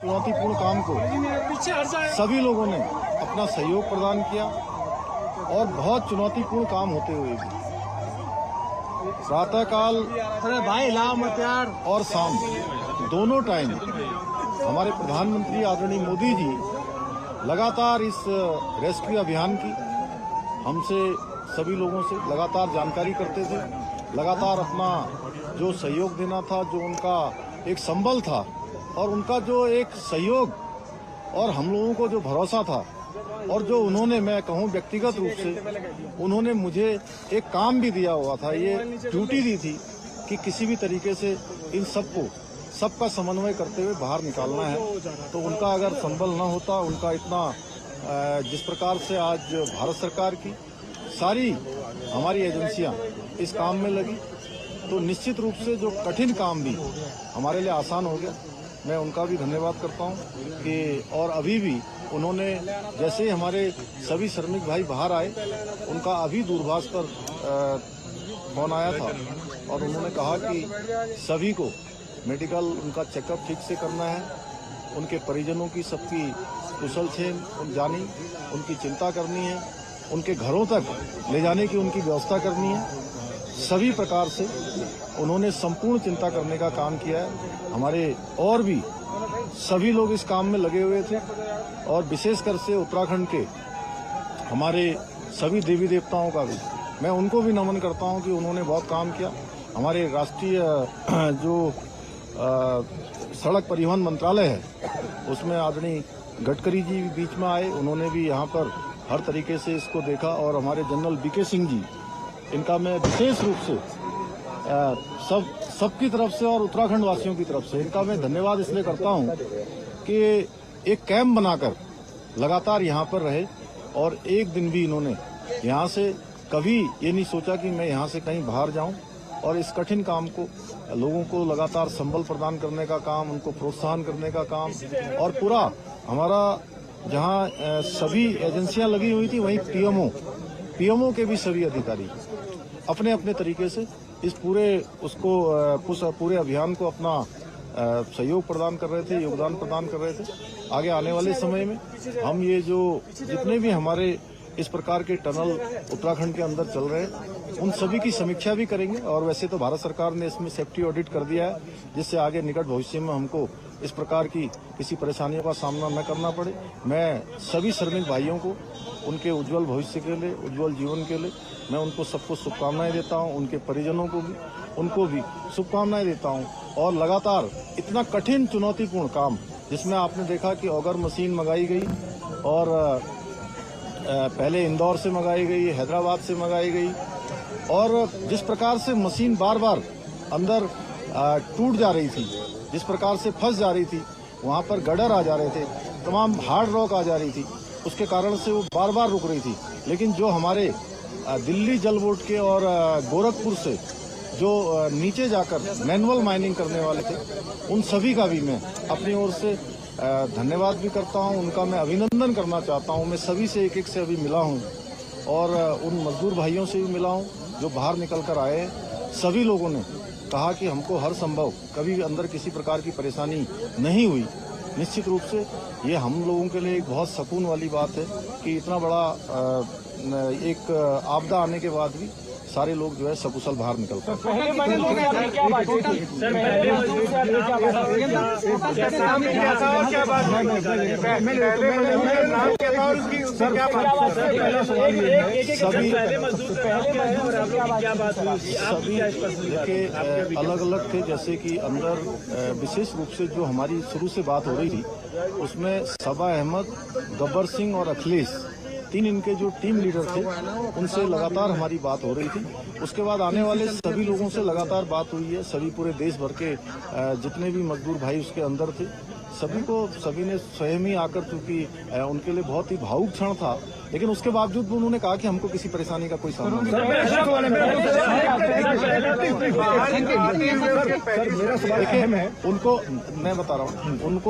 चुनौतीपूर्ण काम को सभी लोगों ने अपना सहयोग प्रदान किया और बहुत चुनौतीपूर्ण काम होते हुए भी प्रातःकाल और शाम दोनों टाइम हमारे प्रधानमंत्री आदरणीय मोदी जी लगातार इस रेस्क्यू अभियान की हमसे सभी लोगों से लगातार जानकारी करते थे, लगातार अपना जो सहयोग देना था, जो उनका एक संबल था और उनका जो एक सहयोग और हम लोगों को जो भरोसा था और जो उन्होंने, मैं कहूं व्यक्तिगत रूप से उन्होंने मुझे एक काम भी दिया हुआ था, ये ड्यूटी दी थी कि किसी भी तरीके से इन सबका समन्वय करते हुए बाहर निकालना है। तो उनका अगर संबल न होता, उनका इतना जिस प्रकार से आज भारत सरकार की सारी हमारी एजेंसियां इस काम में लगी, तो निश्चित रूप से जो कठिन काम भी हमारे लिए आसान हो गया। मैं उनका भी धन्यवाद करता हूं कि और अभी भी उन्होंने, जैसे ही हमारे सभी श्रमिक भाई बाहर आए, उनका अभी दूरभाष पर फोन आया था और उन्होंने कहा कि सभी को मेडिकल उनका चेकअप ठीक से करना है, उनके परिजनों की सबकी कुशल क्षेम जानी, उनकी चिंता करनी है, उनके घरों तक ले जाने की उनकी व्यवस्था करनी है। सभी प्रकार से उन्होंने संपूर्ण चिंता करने का काम किया है। हमारे और भी सभी लोग इस काम में लगे हुए थे और विशेषकर से उत्तराखंड के हमारे सभी देवी देवताओं का भी मैं उनको भी नमन करता हूं कि उन्होंने बहुत काम किया। हमारे राष्ट्रीय जो सड़क परिवहन मंत्रालय है, उसमें आदरणीय गडकरी जी बीच में आए, उन्होंने भी यहाँ पर हर तरीके से इसको देखा और हमारे जनरल बीके सिंह जी, इनका मैं विशेष रूप से सबकी तरफ से और उत्तराखंड वासियों की तरफ से इनका मैं धन्यवाद इसलिए करता हूं कि एक कैंप बनाकर लगातार यहां पर रहे और एक दिन भी इन्होंने यहां से कभी ये नहीं सोचा कि मैं यहां से कहीं बाहर जाऊं और इस कठिन काम को लोगों को लगातार संबल प्रदान करने का काम, उनको प्रोत्साहन करने का काम और पूरा हमारा जहां सभी एजेंसियां लगी हुई थी, वहीं पीएमओ के भी सभी अधिकारी अपने अपने तरीके से इस पूरे अभियान को अपना सहयोग प्रदान कर रहे थे, योगदान प्रदान कर रहे थे। आगे आने वाले समय में हम ये जो जितने भी हमारे इस प्रकार के टनल उत्तराखंड के अंदर चल रहे हैं, उन सभी की समीक्षा भी करेंगे और वैसे तो भारत सरकार ने इसमें सेफ्टी ऑडिट कर दिया है, जिससे आगे निकट भविष्य में हमको इस प्रकार की किसी परेशानियों का सामना न करना पड़े। मैं सभी श्रमिक भाइयों को उनके उज्जवल भविष्य के लिए, उज्जवल जीवन के लिए मैं उनको सबको शुभकामनाएं देता हूं, उनके परिजनों को भी उनको भी शुभकामनाएं देता हूं। और लगातार इतना कठिन चुनौतीपूर्ण काम, जिसमें आपने देखा कि ऑगर मशीन मंगाई गई और पहले इंदौर से मंगाई गई, हैदराबाद से मंगाई गई और जिस प्रकार से मशीन बार बार अंदर टूट जा रही थी, जिस प्रकार से फंस जा रही थी, वहां पर गडर आ जा रहे थे, तमाम हार्ड रॉक आ जा रही थी, उसके कारण से वो बार बार रुक रही थी। लेकिन जो हमारे दिल्ली जल बोर्ड के और गोरखपुर से जो नीचे जाकर मैनुअल माइनिंग करने वाले थे, उन सभी का भी मैं अपनी ओर से धन्यवाद भी करता हूं, उनका मैं अभिनंदन करना चाहता हूं। मैं सभी से एक से अभी मिला हूं और उन मजदूर भाइयों से भी मिला हूं जो बाहर निकल कर आए हैं। सभी लोगों ने कहा कि हमको हर संभव, कभी अंदर किसी प्रकार की परेशानी नहीं हुई। निश्चित रूप से ये हम लोगों के लिए एक बहुत सुकून वाली बात है कि इतना बड़ा एक आपदा आने के बाद भी सारे लोग जो है सकुशल बाहर निकलते हैं। सभी देखिए अलग अलग थे, जैसे कि अंदर विशेष रूप से जो हमारी शुरू से बात हो रही थी, उसमें सबा अहमद, गब्बर सिंह और अखिलेश, तीन इनके जो टीम लीडर थे, उनसे लगातार हमारी बात हो रही थी। उसके बाद आने वाले सभी लोगों से लगातार बात हुई है। सभी पूरे देश भर के जितने भी मजदूर भाई उसके अंदर थे, सभी ने स्वयं ही आकर, चूंकि उनके लिए बहुत ही भावुक क्षण था, लेकिन उसके बावजूद उन्होंने कहा कि हमको किसी परेशानी का कोई सामना नहीं। देखिए, उनको मैं बता रहा हूँ,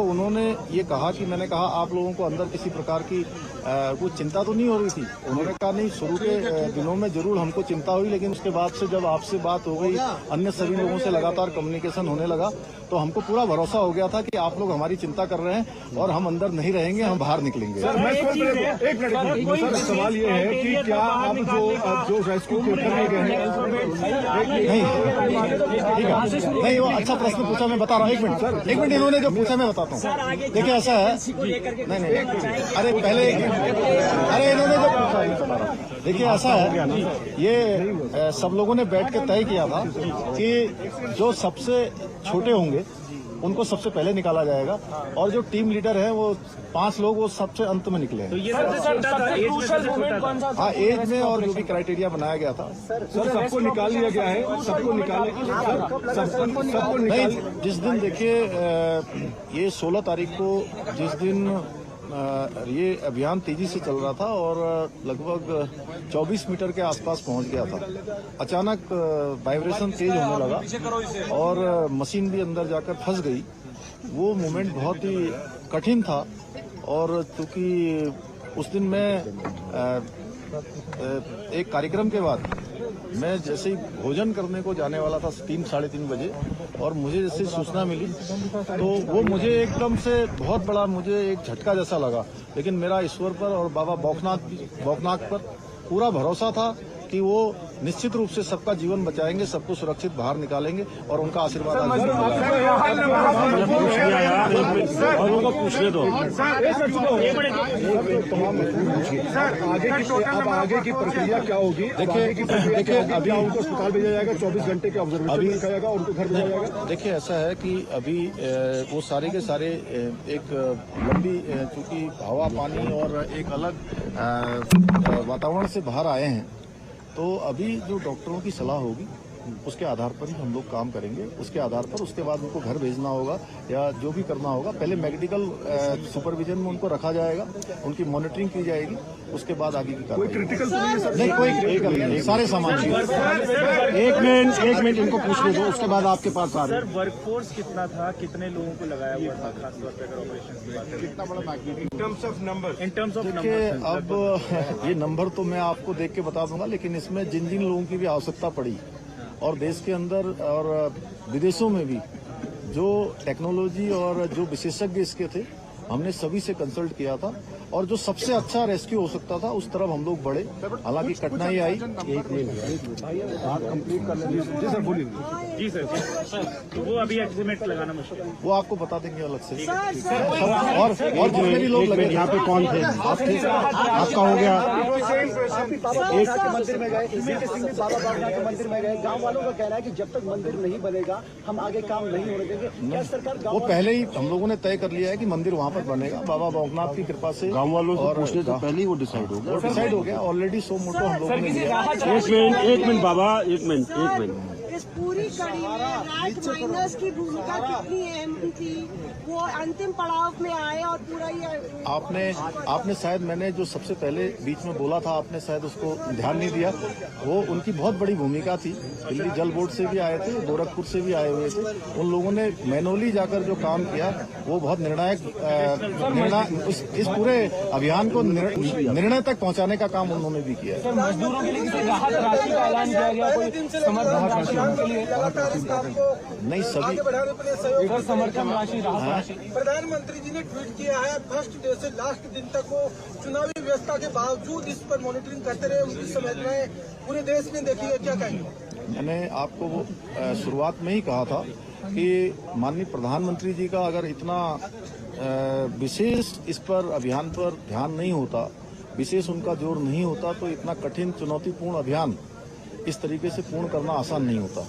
उन्होंने ये कहा कि मैंने कहा आप लोगों को अंदर किसी प्रकार की कुछ चिंता तो नहीं हो रही थी। उन्होंने कहा नहीं, शुरू के दिनों में जरूर हमको चिंता हुई, लेकिन उसके बाद से जब आपसे बात हो गई, अन्य सभी लोगों से लगातार कम्युनिकेशन होने लगा, तो हमको पूरा भरोसा हो गया था कि आप लोग हमारी हमारी चिंता कर रहे हैं और हम अंदर नहीं रहेंगे, हम बाहर निकलेंगे। एक मिनट सर, सवाल ये है कि क्या आप जो रेस्क्यू करने गए हैं नहीं, वो अच्छा प्रश्न पूछा, मैं बता रहा हूँ। एक मिनट इन्होंने जो पूछा मैं बताता हूँ। देखिए ऐसा है, नहीं, अरे पहले इन्होंने जो पूछा, देखिए ऐसा है, ये सब लोगों ने बैठ के तय किया था कि जो सबसे छोटे होंगे उनको सबसे पहले निकाला जाएगा और जो टीम लीडर है वो 5 लोग वो सबसे अंत में निकले हैं। तो ये सबसे क्रूशियल मोमेंट कौन सा? हाँ, एज में और जो भी क्राइटेरिया बनाया गया था सर सबको निकाल लिया गया है, सबको नहीं। जिस दिन देखिए ये 16 तारीख को जिस दिन ये अभियान तेजी से चल रहा था और लगभग 24 मीटर के आसपास पहुंच गया था, अचानक वाइब्रेशन तेज होने लगा और मशीन भी अंदर जाकर फंस गई। वो मोमेंट बहुत ही कठिन था और चूंकि उस दिन मैं एक कार्यक्रम के बाद मैं जैसे ही भोजन करने को जाने वाला था 3-3:30 बजे और मुझे जैसे सूचना मिली तो वो मुझे एकदम से बहुत बड़ा मुझे एक झटका जैसा लगा। लेकिन मेरा ईश्वर पर और बाबा बौखनाथ पर पूरा भरोसा था कि वो निश्चित रूप से सबका जीवन बचाएंगे, सबको सुरक्षित बाहर निकालेंगे और उनका आशीर्वाद पूछने दो। अब आगे की प्रक्रिया क्या होगी? देखिए अभी उनको अस्पताल भेजा जाएगा, 24 घंटे के ऑब्जर्वेशन रखा जाएगा और उनको घर भेजा जाएगा। देखिए ऐसा है कि अभी वो सारे के सारे एक लंबी चूंकि हवा पानी और एक अलग वातावरण से बाहर आए हैं, तो अभी जो डॉक्टरों की सलाह होगी उसके आधार पर ही हम लोग काम करेंगे। उसके आधार पर उसके बाद उनको घर भेजना होगा या जो भी करना होगा, पहले मेडिकल सुपरविजन में उनको रखा जाएगा, उनकी मॉनिटरिंग की जाएगी, उसके बाद आगे की कार्रवाई। क्रिटिकल नहीं, कोई क्रिटिकल नहीं, सारे सामान। एक मिनट इनको पूछने दो, उसके बाद आपके पास आ रहे हैं। सर वर्कफोर्स कितना था, कितने लोगों को लगाया हुआ था, खासतौर पर अगर ऑपरेशन की बात करें? कितना बड़ा magnitude in terms of number? देखिए अब ये नंबर तो मैं आपको देख के बता दूंगा, लेकिन इसमें जिन जिन लोगों की भी आवश्यकता पड़ी और देश के अंदर और विदेशों में भी जो टेक्नोलॉजी और जो विशेषज्ञ इसके थे, हमने सभी से कंसल्ट किया था और जो सबसे अच्छा रेस्क्यू हो सकता था उस तरफ हम लोग बढ़े। हालांकि कठिनाई आई। जी सर बोलिए। जी सर, तो वो अभी एस्टिमेट लगाना मुश्किल है, वो आपको बता देंगे अलग से। और जितने भी लोग लगे यहाँ पे कौन थे? आपका हो गया। एक मंदिर में गए, वीके सिंह भी बाबा बागनाथ के मंदिर में गए। गांव वालों का कहना है कि जब तक मंदिर नहीं बनेगा हम आगे काम नहीं होने देंगे। क्या सरकार वो पहले ही हम लोगों ने तय कर लिया है कि मंदिर वहाँ पर बनेगा, बाबा बागनाथ की कृपा से। गाँव वालों से पूछने से पहले ही वो डिसाइड हो गया। डिसाइड हो गया ऑलरेडी। सो मोटो हम लोगों ने लिया। एक मिनट बाबा, एक मिनट। इस पूरी कड़ी में रैट माइनर्स की भूमिका कितनी अहम थी? वो अंतिम पड़ाव में आए और पूरा ये आपने शायद मैंने जो सबसे पहले बीच में बोला था, आपने शायद उसको ध्यान नहीं दिया। वो उनकी बहुत बड़ी भूमिका थी। दिल्ली जल बोर्ड से भी आए थे, गोरखपुर से भी आए हुए थे। उन लोगों ने मैनुअली जाकर जो काम किया वो बहुत निर्णायक इस पूरे अभियान को निर्णय तक पहुंचाने का काम उन्होंने भी किया है। मजदूरों के लिए किसी राहत राशि का ऐलान किया गया, कोई समर्थन राशि के लिए? नहीं, सभी समर्थन राशि, राहत राशि। प्रधानमंत्री जी ने ट्वीट किया है, फर्स्ट डे से लास्ट दिन तक वो चुनावी व्यवस्था के बावजूद इस पर मॉनिटरिंग करते रहे। उनकी संवेदनाएं पूरे देश ने देखी है, क्या कहेंगे? मैंने आपको वो शुरुआत में ही कहा था कि माननीय प्रधानमंत्री जी का अगर इतना विशेष इस पर अभियान पर ध्यान नहीं होता, विशेष उनका जोर नहीं होता, तो इतना कठिन चुनौतीपूर्ण अभियान इस तरीके से पूर्ण करना आसान नहीं होता।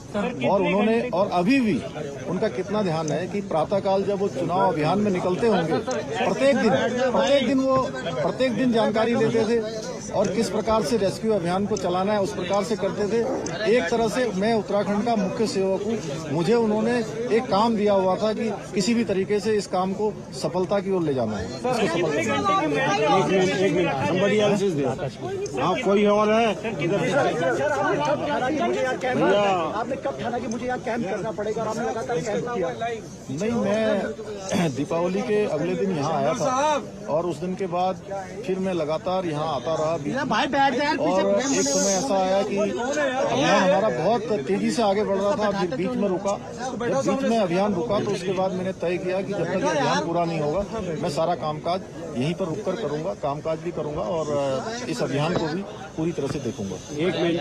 और उन्होंने और अभी भी उनका कितना ध्यान है कि प्रातःकाल जब वो चुनाव अभियान में निकलते होंगे, प्रत्येक दिन जानकारी देते थे और किस प्रकार से रेस्क्यू अभियान को चलाना है उस प्रकार से करते थे। एक तरह से मैं उत्तराखंड का मुख्य सेवक हूँ, मुझे उन्होंने एक काम दिया हुआ था कि किसी भी तरीके से इस काम को सफलता की ओर ले जाना है। कोई और है? आपने कब ठाना कि मुझे यहाँ कैंप करना पड़ेगा और आपने लगातार कैंप किया? नहीं, मैं दीपावली के अगले दिन यहाँ आया था और उस दिन के बाद फिर मैं लगातार यहाँ आता रहा बीच में। और एक समय ऐसा आया कि अभियान हमारा बहुत तेजी से आगे बढ़ रहा था, फिर बीच में रुका। जब बीच में अभियान रुका तो उसके बाद मैंने तय किया कि जब तक ये अभियान पूरा नहीं होगा मैं सारा कामकाज यहीं पर रुककर करूंगा, कामकाज भी करूंगा और इस अभियान को भी पूरी तरह से देखूंगा। एक मिनट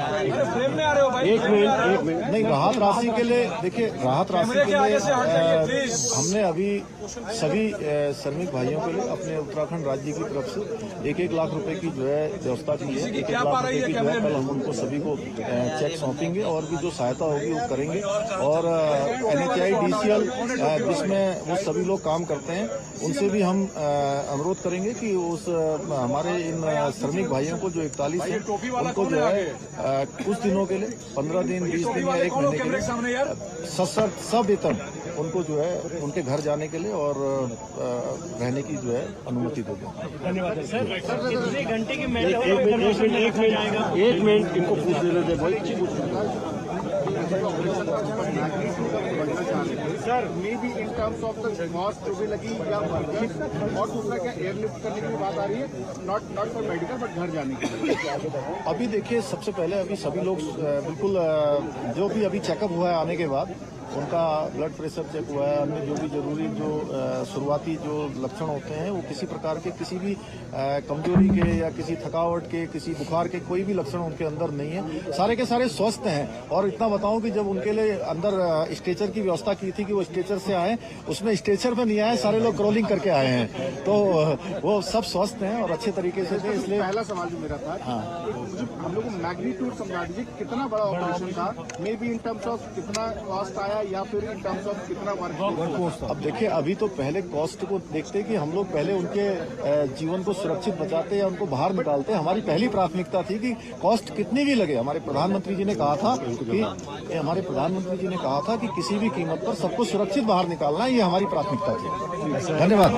नहीं, राहत राशि के लिए देखिए, राहत राशि के लिए हमने अभी सभी श्रमिक भाइयों के लिए अपने उत्तराखंड राज्य की तरफ से 1-1 लाख रुपए की जो है व्यवस्था की है। 1-1 लाख रुपए की जो है कल हम उनको सभी को चेक सौंपेंगे और भी जो सहायता होगी वो करेंगे। और NHI DCL जिसमें वो सभी लोग काम करते हैं उनसे भी हम अनुरोध करेंगे कि उस हमारे इन श्रमिक भाइयों को जो 41 है उनको जो है कुछ दिनों के लिए 15 दिन 20 दिन या 1 महीने के लिए सवेतन उनको जो है उनके घर जाने के लिए और रहने की जो है अनुमति देंगे। धन्यवाद सर। कितने घंटे की मेल एक मिनट इनको पूछ लेने दें। Sir may be in terms of the cost जो भी लगी या वर्कर्स, और दूसरा क्या एयरलिफ्ट करने की बात आ रही है, नॉट फॉर मेडिकल बट घर जाने के लिए। अभी देखिए, सबसे पहले अभी सभी लोग बिल्कुल जो भी अभी चेकअप हुआ है आने के बाद उनका ब्लड प्रेशर चेक हुआ है, अन्य जो भी जरूरी जो शुरुआती जो लक्षण होते हैं वो किसी प्रकार के किसी भी कमजोरी के या किसी थकावट के किसी बुखार के कोई भी लक्षण उनके अंदर नहीं है, सारे के सारे स्वस्थ हैं। और इतना बताऊं कि जब उनके लिए अंदर स्ट्रेचर की व्यवस्था की थी कि वो स्ट्रेचर से आए, उसमें स्ट्रेचर में नहीं आए, सारे लोग क्रॉलिंग करके आए हैं, तो वो सब स्वस्थ हैं और अच्छे तरीके से थे। इसलिए पहला सवाल जो मेरा था, मुझे हम लोग को मैग्नीट्यूड समझा दीजिए, कितना बड़ा ऑपरेशन था, may be in terms of कितना कॉस्ट आया या फिर इन टर्म्स ऑफ कितना वर्क। अब देखिए, अभी तो पहले कॉस्ट को देखते कि हम लोग पहले उनके जीवन को सुरक्षित बचाते या उनको बाहर निकालते। हमारी पहली प्राथमिकता थी कि कॉस्ट कितनी भी लगे। हमारे प्रधानमंत्री जी ने कहा था कि किसी भी कीमत पर सबको सुरक्षित बाहर निकालना, ये हमारी प्राथमिकता थी। धन्यवाद।